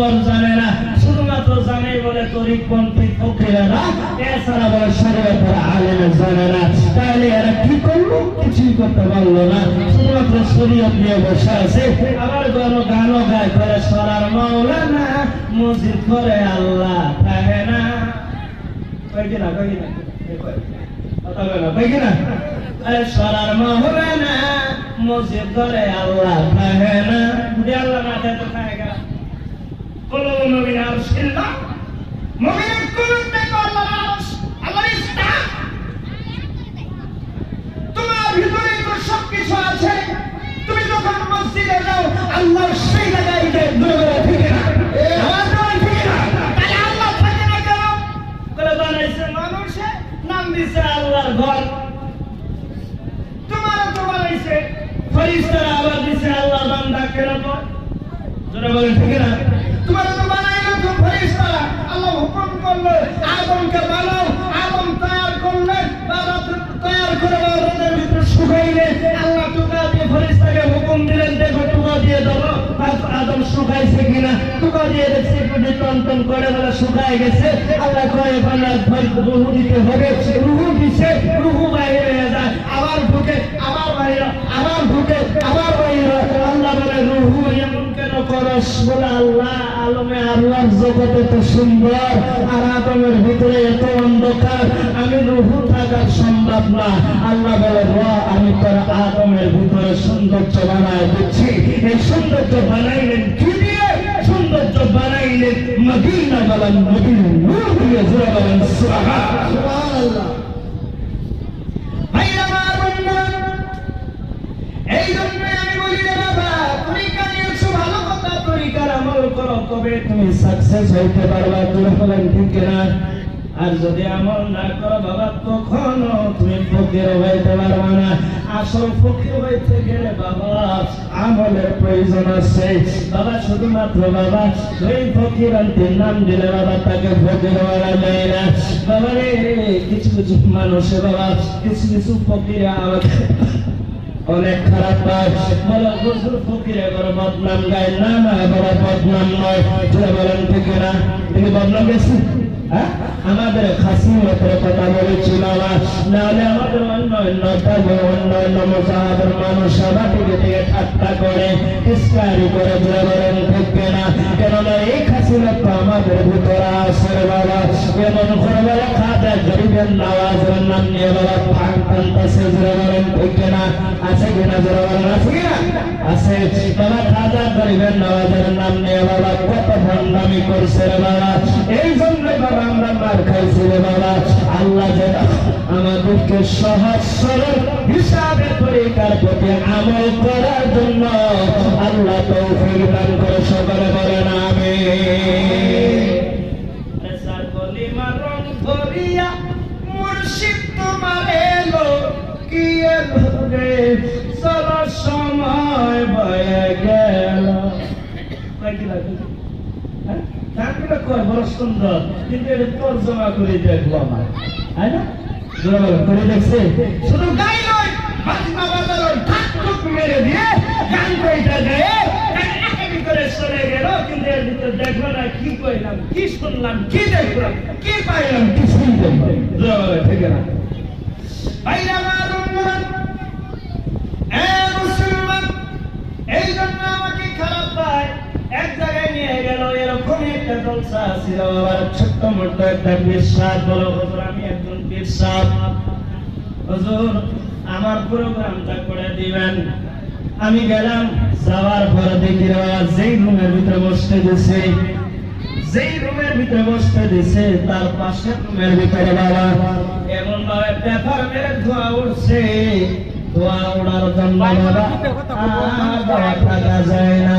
খবর জানে না, শুধুমাত্র জানে বলে তরিকপন্থী ফকিরেরা, এছাড়া বলে শরীয়তের আলেম জানে না। তাহলে এরা কি করলো? কিছুই করতে পারলো না, শুধুমাত্র শরীয়ত নিয়ে বসে আছে। আবার গানও গায় করে সরার মাওলানা, মসজিদ করে আল্লাহ থাকে না। কই কিনা কথা বলে না, কই কিনা সরার মাওলানা, মসজিদ করে আল্লাহ থাকে না। যদি আল্লাহ না থাকে তো খায়গা কোলো মুমিন আরশ কিল্লা মুমিন কুলতে আল্লাহ আরশ আল্লাহর ইস্তাহ। তোমার ভিতরে তো সবকিছু আছে, তুমি যখন মসজিদে যাও আল্লাহর সেই জায়গায় দৌড়ে ঠিক না, আমার দৌড়ে ঠিক না, তাহলে আল্লাহ থাকে না কেন? বলে বানাইছে মানুষে, নাম দিছে আল্লাহর ঘর। তোমারও তো বানাইছে ফেরেশতারা, আবার দিছে আল্লাহর বান্দা। কেন কয়? যারা বলেন ঠিক না, তোমারও তো বানাইলো তো ফেরেশতারা, আল্লাহ হুকুম করলো আদমকে বানাও, আদম তৈরি করলেন, বাবা তৈরি করে রোদের ভিতরে শুকাইলে আল্লাহ টুকা দিয়ে ফেরেশতাকে হুকুম দিলেন, দেখো টুকা দিয়ে দাও আদম শুকাইছে কিনা। টুকা দিয়ে দেখছে একটু টন করে বলে শুকাই গেছে। আল্লাহ কয় বান্দা রুহু দিতে হবে, রুহু দিছে, রুহু বাইরে হয়ে যায়, আবার ঢুকে, আবার বাইরে, আবার ঢুকে, আবার বাইরে। আল্লাহ বলে রুহু এমন কেন করস? বলে আল্লাহ আলমে আল্লাহর জগতে তো সুন্দর, আর আদমের ভিতরে এত অন্ধকার, আমি রুহু থাকার সম্ভব না। আল্লাহ বলে আমি তোর আদমের ভিতরে সৌন্দর্য বানায় দিচ্ছি। এই সৌন্দর্য বানাইলেন কি দিয়ে? সৌন্দর্য বানাইলেন মদিনা বলেন, মদিনা নূর দিয়ে জোরে বলেন সুবহানাল্লাহ। ভাইরা আমার বন্ধুরা, এই জন্য আমি বলি রে বাবা, তরিকা নিয়েছো ভালো কথা, তরিকার আমল করো, তবে তুমি সাকসেস হইতে পারবা। তুমি বলেন ঠিক না? আর যদি আমল না করো বাবা, তখনও তুমি ফকির হইতে পারবা না। আসল ফকির হইতে গেলে বাবা আমলের প্রয়োজন আছে বাবা। শুধুমাত্র বাবা ওই ফকির আনতে নাম দিলে বাবা তাকে ফকির বলা যায় না বাবা রে। কিছু কিছু মানুষে বাবা, কিছু কিছু ফকির অনেক খারাপ পায়, বলো হুজুর ফকিরে করে বদনাম গায়। না না বাবা, বদনাম নয়, যারা বলেন ঠিক না? তিনি বদনাম গেছি। আমাদের খাসিমতের কথা বলেছি বাবা, নাহলে আমাদের অন্য মুসাহাবের মানুষ সভা থেকে ঠাট্টা করে, ইসকারি করে, যারা বলেন ঠিক না? কেননা এই খাসিমত তো আমাদের ভিতরে আছে বাবা। এমন করে বলে খাজা গরিবের নওয়াজের নাম নিয়ে বাবা ফান টানতেছে, যারা বলেন ঠিক না? আছে কিনা? যারা বলেন আছে কিনা? আছে বাবা। খাজা গরিবের নওয়াজের নাম নিয়ে বাবা কত ভণ্ডামি করছে রে বাবা। এই জন্য বাবা আমরা মার খাইছি রে বাবা। আল্লাহ যেন আমাদেরকে সহজ সরল হিসাবে তরিকার প্রতি আমল করার জন্য আল্লাহ তৌফিক দান করে। সকলে বলেন আমিন। এসার কলিমা রং ধরিয়া মুর্শিদ তোমার এলো, কি এলো রে চলার সময় বয়ে গেল। গানগুলো কয় বড় সুন্দর, কিন্তু এটা তর্জমা করে দেখলো আমার, তাই না? করে দেখছে, শুধু গাই নয়, বাজনা বাজালো, ঠাক মেরে দিয়ে গান কইটা গায়ে ভিতরে চলে গেল, কিন্তু এর ভিতরে দেখলো না কি কইলাম, কি শুনলাম, কি দেখলাম, কি পাইলাম, কি শুনলাম। ঠিক না ভাইরা আমার বন্ধুরা, মুসলমান এই জন্য আমাকে খারাপ পায়। এক জায়গায় নিয়ে গেল, এরকম একটা জলসা ছিল বাবার, ছোট্ট মোটো একটা পীর সাহেব বলো, হুজুর আমি একজন পীর সাহেব, হুজুর আমার প্রোগ্রামটা করে দিবেন। আমি গেলাম, যাওয়ার পর দেখি বাবা যেই রুমের ভিতরে বসতে দিছে, যেই রুমের ভিতরে বসতে দিছে তার পাশের রুমের ভিতরে বাবা এমন ভাবে পেপার মেরে ধোঁয়া উঠছে। ধোঁয়া ওড়ার জন্য বাবা আর থাকা যায় না।